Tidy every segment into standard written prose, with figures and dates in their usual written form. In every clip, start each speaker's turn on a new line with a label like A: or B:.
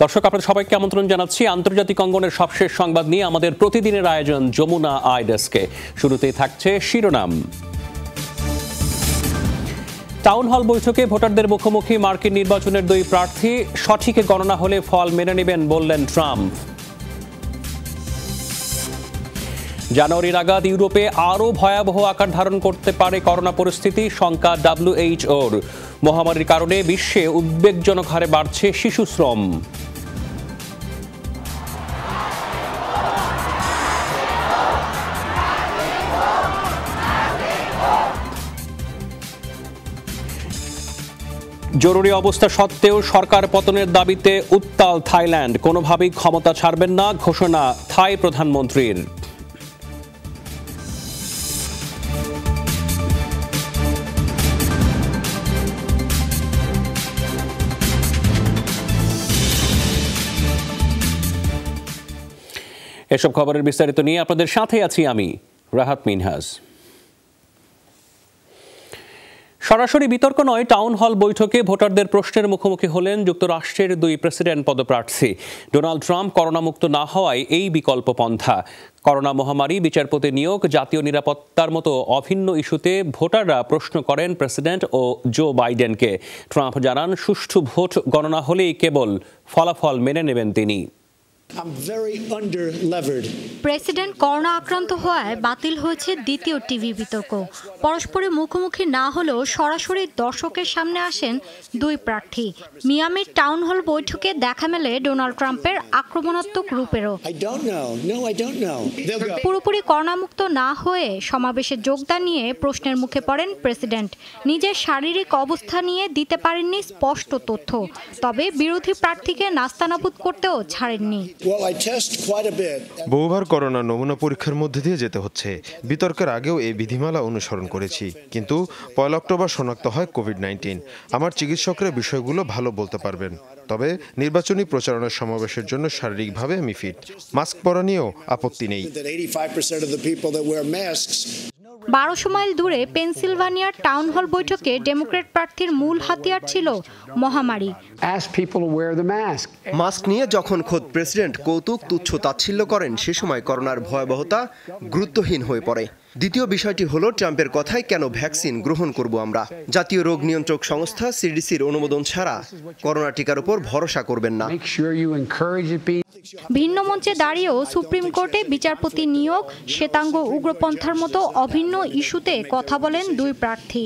A: দর্শক, আপনাদের সবাইকে আমন্ত্রণ জানাচ্ছি আন্তর্জাতিক অঙ্গনের সবশেষ সংবাদ নিয়ে আমাদের প্রতিদিনের আয়োজন যমুনা আই ডেস্কে। শুরুতেই থাকছে শিরোনাম। টাউন হল বৈঠকে ভোটারদের মুখোমুখি মার্কিন নির্বাচনের দুই প্রার্থী, সঠিক গণনা হলে ফল মেনে নেবেন বললেন ট্রাম্প। জানুয়ারি নাগাদ ইউরোপে আরও ভয়াবহ আকার ধারণ করতে পারে করোনা পরিস্থিতি, শঙ্কা WHO-র। মহামারীর কারণে বিশ্বে উদ্বেগজনক হারে বাড়ছে শিশু শ্রম। জরুরি অবস্থা সত্ত্বেও সরকার পতনের দাবিতে উত্তাল থাইল্যান্ড, কোনোভাবেই ক্ষমতা ছাড়বেন না ঘোষণা থাই প্রধানমন্ত্রীর। এসব খবরের বিস্তারিত নিয়ে আপনাদের সাথে আছি আমি রাহাত মিনহাজ। সরাসরি বিতর্ক নয়, টাউন হল বৈঠকে ভোটারদের প্রশ্নের মুখোমুখি হলেন যুক্তরাষ্ট্রের দুই প্রেসিডেন্ট পদপ্রার্থী। ডোনাল্ড ট্রাম্প করোনামুক্ত না হওয়ায় এই বিকল্প পন্থা। করোনা মহামারী, বিচারপতি নিয়োগ, জাতীয় নিরাপত্তার মতো অভিন্ন ইস্যুতে ভোটাররা প্রশ্ন করেন প্রেসিডেন্ট ও জো বাইডেনকে। ট্রাম্প জানান, সুষ্ঠু ভোট গণনা হলেই কেবল ফলাফল মেনে নেবেন তিনি।
B: প্রেসিডেন্ট করোনা আক্রান্ত হওয়ায় বাতিল হয়েছে দ্বিতীয় টিভি বিতর্ক। পরস্পরের মুখোমুখি না হলেও সরাসরি দর্শকের সামনে আসেন দুই প্রার্থী। মিয়ামির টাউন হল বৈঠকে দেখা মেলে ডোনাল্ড ট্রাম্পের আক্রমণাত্মক রূপেরও। পুরোপুরি করোনামুক্ত না হয়ে সমাবেশে যোগদান নিয়ে প্রশ্নের মুখে পড়েন প্রেসিডেন্ট। নিজের শারীরিক অবস্থা নিয়ে দিতে পারেননি স্পষ্ট তথ্য, তবে বিরোধী প্রার্থীকে নাস্তানাবুদ করতেও ছাড়েননি।
C: বহুবার করোনা নমুনা পরীক্ষার মধ্যে দিয়ে যেতে হচ্ছে। বিতর্কের আগেও এই বিধিমালা অনুসরণ করেছি, কিন্তু 1 অক্টোবর শনাক্ত হয় কোভিড-19। আমার চিকিৎসকরা বিষয়গুলো ভালো বলতে পারবেন, তবে নির্বাচনী প্রচারণার সমাবেশের জন্য শারীরিকভাবে আমি ফিট। মাস্ক পরা নিয়েও আপত্তি নেই।
B: 1200 মাইল দূরে পেনসিলভানিয়ার টাউন হল বৈঠকে ডেমোক্র্যাট প্রার্থীর মূল হাতিয়ার ছিল মহামারী।
D: মাস্ক নিয়ে যখন খোদ প্রেসিডেন্ট কৌতুক তুচ্ছ তাচ্ছিল্য করেন, সে সময় করোনার ভয়াবহতা গুরুত্বহীন হয়ে পড়ে। দ্বিতীয় বিষয়টি হলো ট্রাম্পের কথায় কেন ভ্যাকসিন গ্রহণ করব আমরা। জাতীয় রোগ নিয়ন্ত্রক সংস্থা CDCর অনুমোদন ছাড়া করোনা টিকার উপর ভরসা করবেন না।
B: ভিন্ন মঞ্চে দাঁড়িয়েও সুপ্রিম কোর্টে বিচারপতি নিয়োগ, শ্বেতাঙ্গ উগ্রপন্থার মতো অভিন্ন ইস্যুতে কথা বলেন দুই প্রার্থী।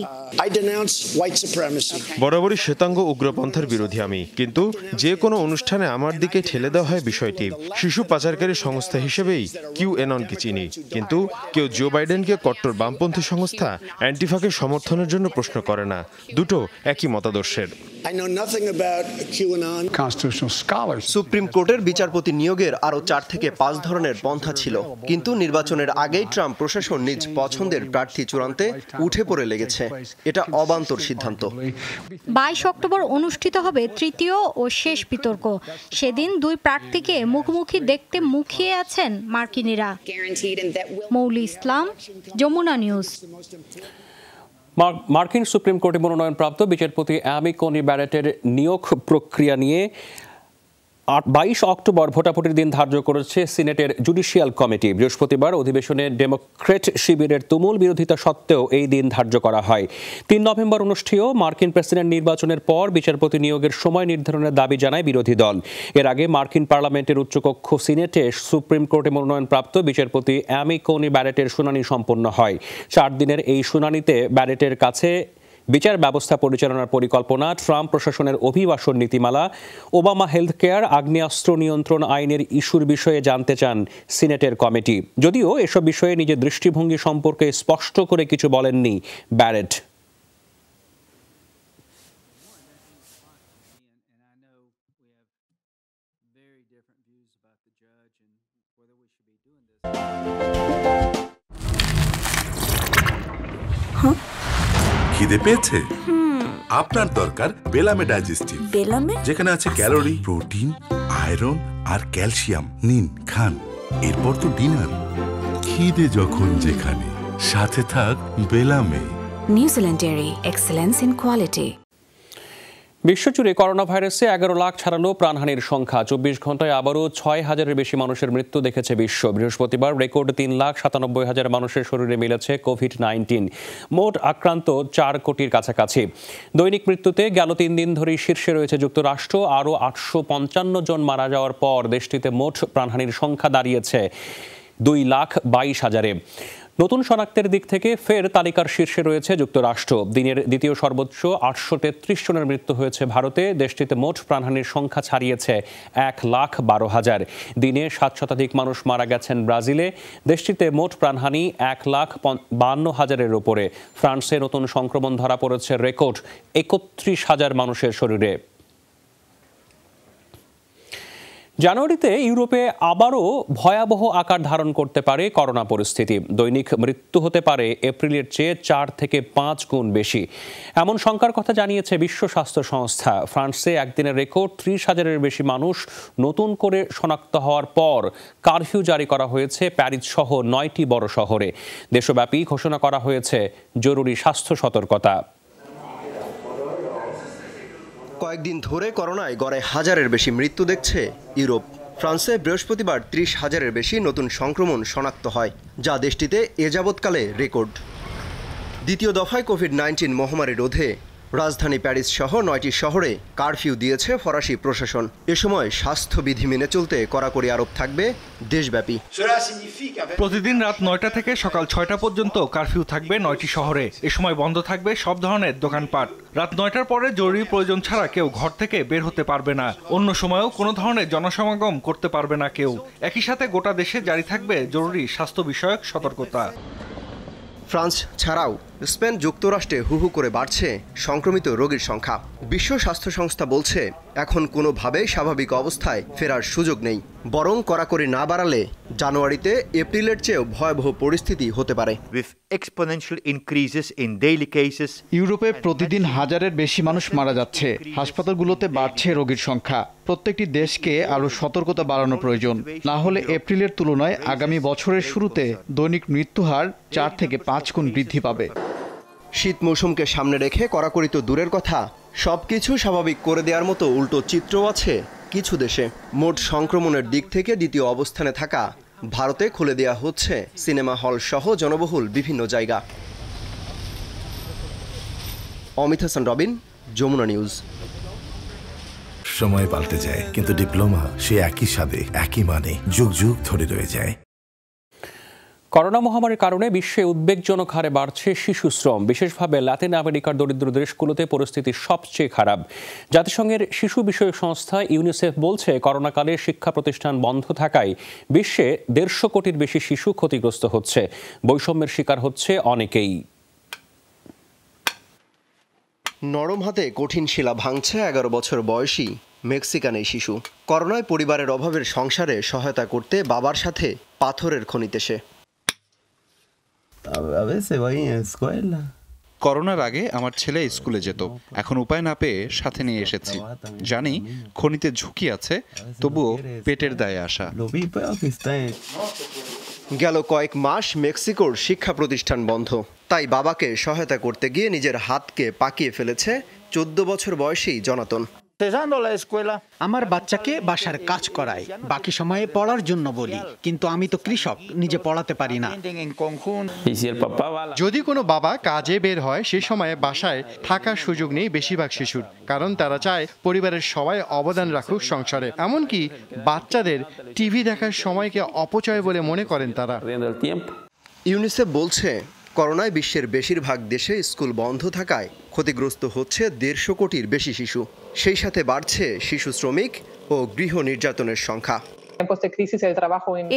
C: বরাবরই শ্বেতাঙ্গ উগ্রপন্থার বিরোধী আমি, কিন্তু যে কোনো অনুষ্ঠানে আমার দিকে ঠেলে দেওয়া হয় বিষয়টি। শিশু পাচারকারী সংস্থা হিসেবেই QAnonকে চিনি, কিন্তু কেউ জো বাইডেনকে কট্টর বামপন্থী সংস্থা অ্যান্টিফাকে সমর্থনের জন্য প্রশ্ন করে না। দুটো একই মতাদর্শের।
D: সুপ্রিম কোর্টের বিচারপতি নিয়োগের আরও 4 থেকে 5 ধরনের পন্থা ছিল, কিন্তু নির্বাচনের আগেই ট্রাম্প প্রশাসন নিজ পছন্দের প্রার্থী চূড়ান্তে উঠে পড়ে লেগেছে। এটা অবান্তর সিদ্ধান্ত।
B: 22 অক্টোবর অনুষ্ঠিত হবে তৃতীয় ও শেষ বিতর্ক। সেদিন দুই প্রার্থীকে মুখোমুখি দেখতে মুখিয়ে আছেন মার্কিনীরা। মৌলি ইসলাম, যমুনা নিউজ।
A: মার্কিন সুপ্রিম কোর্টে মনোনয়নপ্রাপ্ত বিচারপতি অ্যামি কনি ব্যারেটের নিয়োগ প্রক্রিয়া নিয়ে 22 অক্টোবর ভোটাভুটির দিন ধার্য করেছে সিনেটের জুডিশিয়াল কমিটি। বৃহস্পতিবার অধিবেশনে ডেমোক্রেট শিবিরের তুমুল বিরোধিতা সত্ত্বেও এই দিন ধার্য করা হয়। 3 নভেম্বর অনুষ্ঠেয় মার্কিন প্রেসিডেন্ট নির্বাচনের পর বিচারপতি নিয়োগের সময় নির্ধারণের দাবি জানায় বিরোধী দল। এর আগে মার্কিন পার্লামেন্টের উচ্চকক্ষ সিনেটে সুপ্রিম কোর্টে মনোনয়নপ্রাপ্ত বিচারপতি অ্যামি কনি ব্যারেটের শুনানি সম্পন্ন হয়। 4 দিনের এই শুনানিতে ব্যারেটের কাছে বিচার ব্যবস্থা পরিচালনার পরিকল্পনা, ট্রাম্প প্রশাসনের অভিবাসন নীতিমালা, ওবামা হেলথ কেয়ার, আগ্নেয়াস্ত্র নিয়ন্ত্রণ আইনের ইস্যুর বিষয়ে জানতে চান সিনেটের কমিটি। যদিও এসব বিষয়ে নিজের দৃষ্টিভঙ্গি সম্পর্কে স্পষ্ট করে কিছু বলেননি ব্যারেট।
E: খিদে পেয়েছে? আপনার দরকার বেলামে ডাইজেস্টিভ। বেলামে যেখানে আছে ক্যালোরি, প্রোটিন, আয়রন আর ক্যালসিয়াম। নিন, খান, এরপর তো ডিনার। খিদে যখন যেখানে, সাথে থাক বেলামে।
F: New Zealand dairy, excellence in quality.
A: বিশ্বজুড়ে করোনা ভাইরাসে 11 লাখ ছাড়ালো প্রাণহানির সংখ্যা। 24 ঘন্টায় আবারও 6,000-এর বেশি মানুষের মৃত্যু দেখেছে বিশ্ব। বৃহস্পতিবার রেকর্ড 3,97,000 মানুষের শরীরে মিলেছে কোভিড-19। মোট আক্রান্ত 4 কোটির কাছাকাছি। দৈনিক মৃত্যুতে গেল 3 দিন ধরেই শীর্ষে রয়েছে যুক্তরাষ্ট্র। আরও 855 জন মারা যাওয়ার পর দেশটিতে মোট প্রাণহানির সংখ্যা দাঁড়িয়েছে 2,22,000-এ। নতুন শনাক্তের দিক থেকে ফের তালিকার শীর্ষে রয়েছে যুক্তরাষ্ট্র। দিনের দ্বিতীয় সর্বোচ্চ 833 জনের মৃত্যু হয়েছে ভারতে। দেশটিতে মোট প্রাণহানির সংখ্যা ছাড়িয়েছে 1,12,000। দিনে 7 শতাধিক মানুষ মারা গেছেন ব্রাজিলে। দেশটিতে মোট প্রাণহানি 1,52,000-এর ওপরে। ফ্রান্সে নতুন সংক্রমণ ধরা পড়েছে রেকর্ড 31,000 মানুষের শরীরে। জানুয়ারিতে ইউরোপে আবারও ভয়াবহ আকার ধারণ করতে পারে করোনা পরিস্থিতি। দৈনিক মৃত্যু হতে পারে এপ্রিলের চেয়ে 4 থেকে 5 গুণ বেশি, এমন শঙ্কার কথা জানিয়েছে বিশ্ব স্বাস্থ্য সংস্থা। ফ্রান্সে একদিনের রেকর্ড 30,000-এর বেশি মানুষ নতুন করে শনাক্ত হওয়ার পর কারফিউ জারি করা হয়েছে প্যারিস সহ 9টি বড় শহরে। দেশব্যাপী ঘোষণা করা হয়েছে জরুরি স্বাস্থ্য সতর্কতা।
D: কয়েকদিন ধরে করোনায় গড়ে 1,000-এর বেশি মৃত্যু দেখছে ইউরোপ। ফ্রান্সে বৃহস্পতিবার 30,000-এর বেশি নতুন সংক্রমণ শনাক্ত হয়, যা দেশটিতে এ যাবৎকালে রেকর্ড। দ্বিতীয় দফায় কোভিড-19 মহামারী রোধে রাজধানী প্যারিস সহ 9টি শহরে কারফিউ দিয়েছে ফরাসি প্রশাসন। এ সময় স্বাস্থ্যবিধি মেনে চলতে কড়াকড়ি আরোপ থাকবে দেশব্যাপী।
F: প্রতিদিন রাত 9টা থেকে সকাল 6টা পর্যন্ত কারফিউ থাকবে 9টি শহরে। এ সময় বন্ধ থাকবে সব ধরনের দোকানপাট। রাত 9টার পরে জরুরি প্রয়োজন ছাড়া কেউ ঘর থেকে বের হতে পারবে না। অন্য সময়েও কোনো ধরনের জনসমাগম করতে পারবে না কেউ। একই সাথে গোটা দেশে জারি থাকবে জরুরি স্বাস্থ্য বিষয়ক সতর্কতা।
D: ফ্রান্স ছাড়াও স্পেন, যুক্তরাষ্ট্রে হু হু করে বাড়ছে সংক্রমিত রোগীর সংখ্যা। বিশ্ব স্বাস্থ্য সংস্থা বলছে এখন কোনোভাবেই স্বাভাবিক অবস্থায় ফেরার সুযোগ নেই, বরং কড়াকড়ি না বাড়ালে জানুয়ারিতে এপ্রিলের চেয়েও ভয়াবহ পরিস্থিতি হতে পারে।
G: ইউরোপে প্রতিদিন 1,000-এর বেশি মানুষ মারা যাচ্ছে। হাসপাতালগুলোতে বাড়ছে রোগীর সংখ্যা। প্রত্যেকটি দেশকে আরও সতর্কতা বাড়ানো প্রয়োজন। না হলে এপ্রিলের তুলনায় আগামী বছরের শুরুতে দৈনিক মৃত্যুহার 4 থেকে 5 গুণ বৃদ্ধি পাবে।
D: শীত মৌসুমকে সামনে রেখে কড়াকড়ি তো দূরের কথা, সবকিছু স্বাভাবিক করে দেওয়ার মতো উল্টো চিত্রও আছে কিছু দেশে। মোট সংক্রমণের দিক থেকে দ্বিতীয় অবস্থানে থাকা ভারতে খুলে দেওয়া হচ্ছে সিনেমা হল সহ জনবহুল বিভিন্ন জায়গা। অমিত হাসান রবিন, যমুনা নিউজ।
E: সময় পাল্টে যায়, কিন্তু ডিপ্লোমা সে একই স্বাদে একই মানে যুগ যুগ ধরে রয়ে যায়।
A: করোনা মহামারীর কারণে বিশ্বে উদ্বেগজনক হারে বাড়ছে শিশু শ্রম। বিশেষভাবে লাতিন আমেরিকার দরিদ্র দেশগুলোতে পরিস্থিতি সবচেয়ে খারাপ। জাতিসংঘের শিশু বিষয়ক সংস্থা ইউনিসেফ বলছে করোনাকালে শিক্ষা প্রতিষ্ঠান বন্ধ থাকায় বিশ্বে 150 কোটির বেশি শিশু ক্ষতিগ্রস্ত হচ্ছে। বৈষম্যের শিকার হচ্ছে অনেকেই।
D: নরম হাতে কঠিন শিলা ভাঙছে 11 বছর বয়সী মেক্সিকান এই শিশু। করোনায় পরিবারের অভাবের সংসারে সহায়তা করতে বাবার সাথে পাথরের খনিতে সে।
H: করোনার আগে আমার ছেলে স্কুলে যেত, এখন উপায় না পেয়ে সাথে নিয়ে এসেছি। জানি খনিতে ঝুঁকি আছে, তবুও পেটের দায়ে আসা।
D: গেল কয়েক মাস মেক্সিকোর শিক্ষা প্রতিষ্ঠান বন্ধ, তাই বাবাকে সহায়তা করতে গিয়ে নিজের হাতকে পাকিয়ে ফেলেছে 14 বছর বয়সী জনাতন।
I: আমার বাচ্চাকে বাসার কাজ করাই, বাকি সময়ে পড়ার জন্য বলি, কিন্তু আমি তো কৃষক, নিজে পড়াতে পারি না।
J: যদি কোনো বাবা কাজে বের হয় সে সময়ে বাসায় থাকার সুযোগ নেই বেশিরভাগ শিশুর, কারণ তারা চায় পরিবারের সবাই অবদান রাখুক সংসারে। এমনকি বাচ্চাদের টিভি দেখার সময়কে অপচয় বলে মনে করেন তারা।
D: ইউনিসেফ বলছে করোনায় বিশ্বের বেশিরভাগ দেশে স্কুল বন্ধ থাকায় ক্ষতিগ্রস্ত হচ্ছে 150 কোটির বেশি শিশু। সেই সাথে বাড়ছে শিশু শ্রমিক ও গৃহ নির্যাতনের সংখ্যা।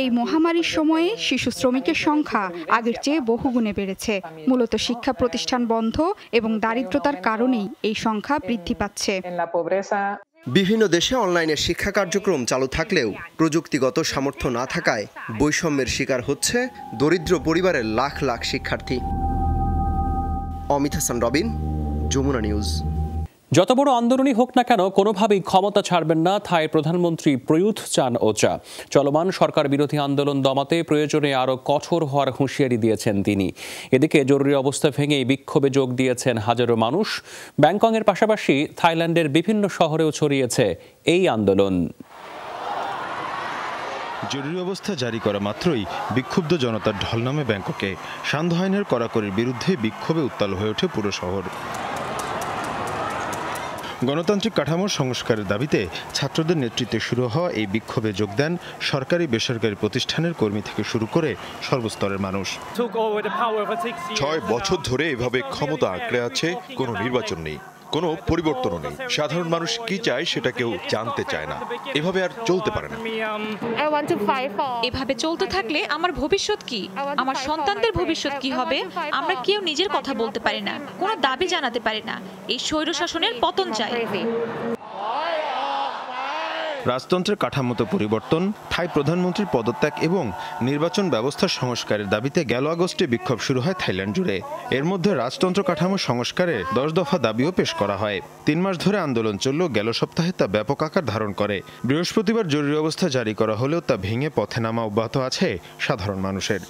K: এই মহামারীর সময়ে শিশু শ্রমিকের সংখ্যা আগের চেয়ে বহুগুণে বেড়েছে। মূলত শিক্ষা প্রতিষ্ঠান বন্ধ এবং দারিদ্রতার কারণেই এই সংখ্যা বৃদ্ধি পাচ্ছে।
D: বিভিন্ন দেশে অনলাইনে শিক্ষা কার্যক্রম চালু থাকলেও প্রযুক্তিগত সামর্থ্য না থাকায় বৈষম্যের শিকার হচ্ছে দরিদ্র পরিবারের লাখ লাখ শিক্ষার্থী। অমিত হাসান রবিন, যমুনা নিউজ।
A: যত বড় আন্দোলনই হোক না কেন কোনোভাবেই ক্ষমতা ছাড়বেন না থাই প্রধানমন্ত্রী প্রয়ুথ চান-ওচা। চলমান সরকার বিরোধী আন্দোলন দমাতে প্রয়োজনে আরও কঠোর হওয়ার হুঁশিয়ারি দিয়েছেন তিনি। এদিকে জরুরি অবস্থা ভেঙেই বিক্ষোভে যোগ দিয়েছেন হাজারো মানুষ। ব্যাংককের পাশাপাশি থাইল্যান্ডের বিভিন্ন শহরেও ছড়িয়েছে এই আন্দোলন।
C: জরুরি অবস্থা জারি করা মাত্রই বিক্ষুব্ধ জনতার ঢল নামে ব্যাংককে। সান্ধ্য আইনের কড়াকড়ির বিরুদ্ধে বিক্ষোভে উত্তাল হয়ে ওঠে পুরো শহর। গণতান্ত্রিক কাঠামোর সংস্কারের দাবিতে ছাত্রদের নেতৃত্বে শুরু হওয়া এই বিক্ষোভে যোগ দেন সরকারি বেসরকারি প্রতিষ্ঠানের কর্মী থেকে শুরু করে সর্বস্তরের মানুষ।
L: ৬ বছর ধরে এভাবে ক্ষমতা আঁকড়ে আছে, কোনো নির্বাচন নেই, কোনো পরিবর্তনও নেই। সাধারণ মানুষ কি চায় সেটা কেউ জানতে চায় না। এভাবে আর চলতে পারে না।
M: এভাবে চলতে থাকলে আমার ভবিষ্যৎ কি, আমার সন্তানদের ভবিষ্যৎ কি হবে? আমরা কেউ নিজের কথা বলতে পারি না, কোনো দাবি জানাতে পারি না। এই স্বৈরশাসনের পতন চাই।
C: রাজতন্ত্রের কাঠামোতে পরিবর্তন, থাই প্রধানমন্ত্রীর পদত্যাগ এবং নির্বাচন ব্যবস্থা সংস্কারের দাবিতে গেল আগস্টে বিক্ষোভ শুরু হয় থাইল্যান্ড জুড়ে। এর মধ্যে রাজতন্ত্র কাঠামো সংস্কারে 10 দফা দাবিও পেশ করা হয়। 3 মাস ধরে আন্দোলন চললেও গেল সপ্তাহে তা ব্যাপক আকার ধারণ করে। বৃহস্পতিবার জরুরি অবস্থা জারি করা হলেও তা ভেঙে পথে নামা অব্যাহত আছে সাধারণ মানুষের।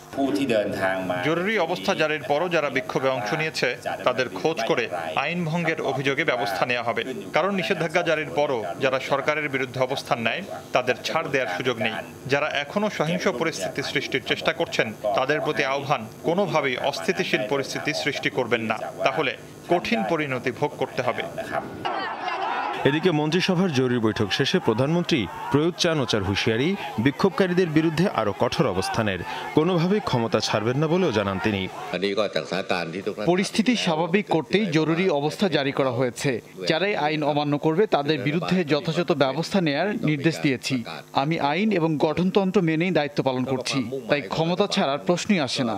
N: জরুরি অবস্থা জারির পরও যারা বিক্ষোভে অংশ নিয়েছে তাদের খোঁজ করে আইন ভঙ্গের অভিযোগে ব্যবস্থা নেওয়া হবে। কারণ নিষেধাজ্ঞা জারির পরও যারা সরকারের বিরুদ্ধে অবস্থান নেয় তাদের ছাড় দেওয়ার সুযোগ নেই। যারা এখনো সহিংস পরিস্থিতি সৃষ্টির চেষ্টা করছেন তাদের প্রতি আহ্বান, কোনোভাবেই অস্থিতিশীল পরিস্থিতি সৃষ্টি করবেন না, তাহলে কঠিন পরিণতি ভোগ করতে হবে।
C: এদিকে মন্ত্রিসভার জরুরি বৈঠক শেষে প্রধানমন্ত্রী প্রয়ুথ চান-ওচার হুঁশিয়ারি, বিক্ষোভকারীদের বিরুদ্ধে আরও কঠোর অবস্থানের। কোনোভাবেই ক্ষমতা ছাড়বেন না বলেও জানান তিনি।
G: পরিস্থিতি স্বাভাবিক করতেই জরুরি অবস্থা জারি করা হয়েছে। যারাই আইন অমান্য করবে তাদের বিরুদ্ধে যথাযথ ব্যবস্থা নেয়ার নির্দেশ দিয়েছি। আমি আইন এবং গঠনতন্ত্র মেনেই দায়িত্ব পালন করছি, তাই ক্ষমতা ছাড়ার প্রশ্নই আসে না।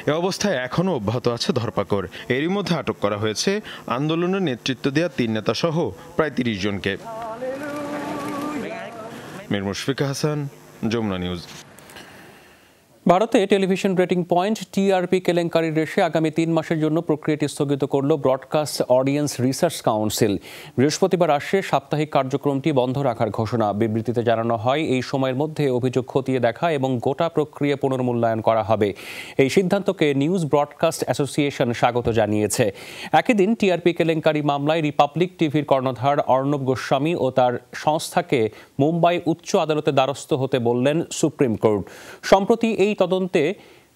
C: এ অবস্থায় এখনও অব্যাহত আছে ধরপাকড়। এরই মধ্যে আটক করা হয়েছে আন্দোলনের নেতৃত্ব দেওয়া 3 নেতা সহ প্রায় 30 জনকে। মীর মুশফিকা হাসান, যমুনা নিউজ।
A: ভারতে টেলিভিশন রেটিং পয়েন্ট টিআরপি কেলেঙ্কারির রেশে আগামী 3 মাসের জন্য প্রক্রিয়াটি স্থগিত করল ব্রডকাস্ট অডিয়েন্স রিসার্চ কাউন্সিল। বৃহস্পতিবার আসে সাপ্তাহিক কার্যক্রমটি বন্ধ রাখার ঘোষণা। বিবৃতিতে জানানো হয়, এই সময়ের মধ্যে অভিযোগ খতিয়ে দেখা এবং গোটা প্রক্রিয়া পুনর্মূল্যায়ন করা হবে। এই সিদ্ধান্তকে নিউজ ব্রডকাস্ট অ্যাসোসিয়েশন স্বাগত জানিয়েছে। একই দিন টিআরপি কেলেঙ্কারি মামলায় রিপাবলিক টিভির কর্ণধার অর্ণব গোস্বামী ও তার সংস্থাকে মুম্বাই উচ্চ আদালতে দ্বারস্থ হতে বললেন সুপ্রিম কোর্ট। সম্প্রতি এই তদন্তে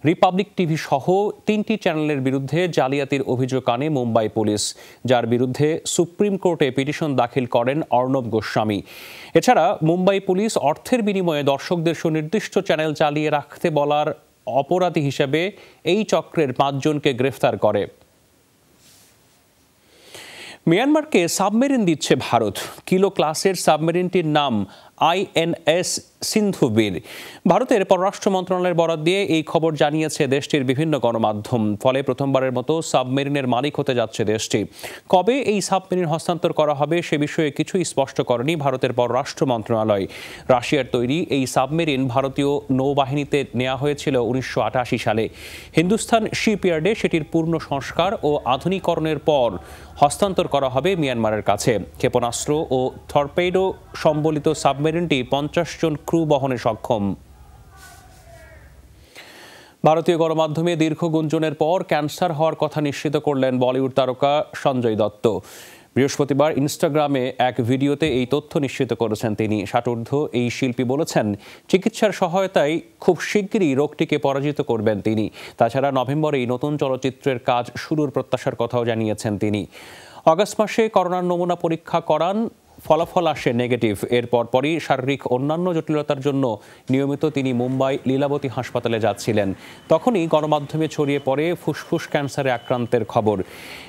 A: রিপাবলিক টিভি সহ 3টি চ্যানেলের বিরুদ্ধে জালিয়াতির অভিযোগ আনে মুম্বাই পুলিশ, যার বিরুদ্ধে সুপ্রিম কোর্টে পিটিশন দাখিল করেন অর্ণব গোস্বামী। এছাড়া মুম্বাই পুলিশ অর্থের বিনিময়ে দর্শকদের সুনির্দিষ্ট চ্যানেল চালিয়ে রাখতে বলার অপরাধী হিসেবে এই চক্রের 5 জনকে গ্রেফতার করে। মিয়ানমারকে সাবমেরিন দিচ্ছে ভারত। কিলো ক্লাসের সাবমেরিনটির নাম INS সিন্ধুবীর। ভারতের পররাষ্ট্র মন্ত্রণালয়ের বরাত দিয়ে এই খবর জানিয়েছে দেশটির বিভিন্ন গণমাধ্যম। ফলে প্রথমবারের মতো সাবমেরিনের মালিক হতে যাচ্ছে দেশটি। কবে এই সাবমেরিন হস্তান্তর করা হবে সে বিষয়ে কিছুই স্পষ্ট করেনি ভারতের পররাষ্ট্র মন্ত্রণালয়। রাশিয়ার তৈরি এই সাবমেরিন ভারতীয় নৌবাহিনীতে নেওয়া হয়েছিল 1988 সালে। হিন্দুস্তান শিপইয়ার্ডে সেটির পূর্ণ সংস্কার ও আধুনিকরণের পর হস্তান্তর করা হবে মিয়ানমারের কাছে। ক্ষেপণাস্ত্র ও টর্পেডো সম্বলিত সাবমেরিনটি 50 জন ক্রু বহনে সক্ষম। ভারতীয় গণমাধ্যমে দীর্ঘ গুঞ্জনের পর ক্যান্সার হওয়ার কথা নিশ্চিত করলেন বলিউড তারকা সঞ্জয় দত্ত। বৃহস্পতিবার ইনস্টাগ্রামে এক ভিডিওতে এই তথ্য নিশ্চিত করেছেন তিনি। ষাটোর্ধ্ব এই শিল্পী বলেছেন, চিকিৎসার সহায়তায় খুব শিগগিরই রোগটিকে পরাজিত করবেন তিনি। তাছাড়া নভেম্বরেই নতুন চলচ্চিত্রের কাজ শুরুর প্রত্যাশার কথাও জানিয়েছেন তিনি। আগস্ট মাসে করোনার নমুনা পরীক্ষা করান, ফলাফল আসে নেগেটিভ। এর পরপরই শারীরিক অন্যান্য জটিলতার জন্য নিয়মিত তিনি মুম্বাই লীলাবতী হাসপাতালে যাচ্ছিলেন। তখনই গণমাধ্যমে ছড়িয়ে পড়ে ফুসফুস ক্যান্সারে আক্রান্তের খবর।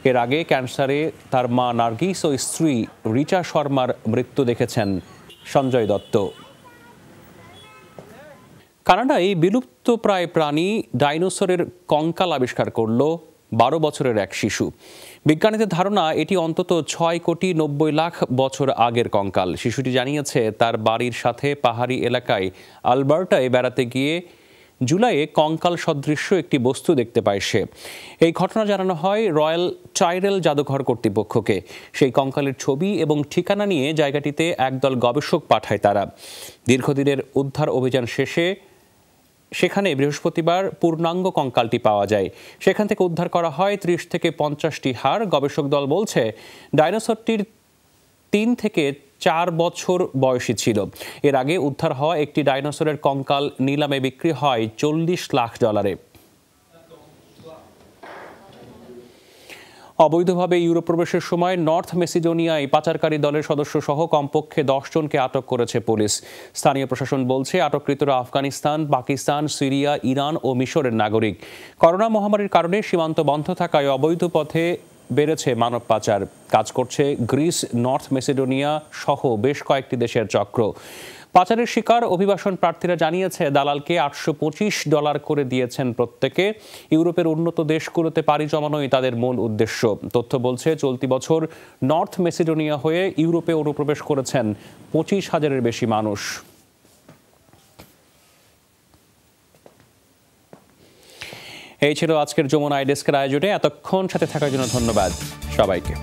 A: এর আগে ক্যান্সারে তার মা নার্গিস ও স্ত্রী রিচা শর্মার মৃত্যু দেখেছেন সঞ্জয় দত্ত। কানাডায় বিলুপ্তপ্রায় প্রাণী ডাইনোসরের কঙ্কাল আবিষ্কার করল 12 বছরের এক শিশু। বিজ্ঞানীদের ধারণা এটি অন্তত 6,90,00,000 বছর আগের কঙ্কাল। শিশুটি জানিয়েছে তার বাড়ির সাথে পাহাড়ি এলাকায় আলবার্টায় বেড়াতে গিয়ে জুলাইয়ে কঙ্কাল সদৃশ্য একটি বস্তু দেখতে পায় সে। এই ঘটনা জানানো হয় রয়্যাল টাইরেল জাদুঘর কর্তৃপক্ষকে। সেই কঙ্কালের ছবি এবং ঠিকানা নিয়ে জায়গাটিতে একদল গবেষক পাঠায় তারা। দীর্ঘদিনের উদ্ধার অভিযান শেষে সেখানে বৃহস্পতিবার পূর্ণাঙ্গ কঙ্কালটি পাওয়া যায়। সেখান থেকে উদ্ধার করা হয় 30 থেকে 50টি হাড়। গবেষক দল বলছে ডাইনোসরটির 3 থেকে 4 বছর বয়সী ছিল। এর আগে উদ্ধার হওয়া একটি ডাইনোসরের কঙ্কাল নিলামে বিক্রি হয় $40 লাখ। অবৈধভাবে ইউরোপ প্রবেশের সময় নর্থ মেসিডোনিয়ায় পাচারকারী দলের সদস্য সহ কমপক্ষে 10 জনকে আটক করেছে পুলিশ। স্থানীয় প্রশাসন বলছে আটককৃতরা আফগানিস্তান, পাকিস্তান, সিরিয়া, ইরান ও মিশরের নাগরিক। করোনা মহামারীর কারণে সীমান্ত বন্ধ থাকায় অবৈধ পথে বেড়েছে মানব পাচার। কাজ করছে গ্রিস, নর্থ মেসিডোনিয়া সহ বেশ কয়েকটি দেশের চক্র। পাচারের শিকার অভিবাসন প্রার্থীরা জানিয়েছে দালালকে $825 করে দিয়েছেন প্রত্যেকে। ইউরোপের উন্নত দেশগুলোতে পাড়ি জমানোই তাদের মূল উদ্দেশ্য। তথ্য বলছে চলতি বছর নর্থ মেসিডোনিয়া হয়ে ইউরোপে অনুপ্রবেশ করেছেন 25,000-এর বেশি মানুষ। এই ছিল আজকের যমুনা আই ডেস্কের আয়োজনে। এতক্ষণ সাথে থাকার জন্য ধন্যবাদ সবাইকে।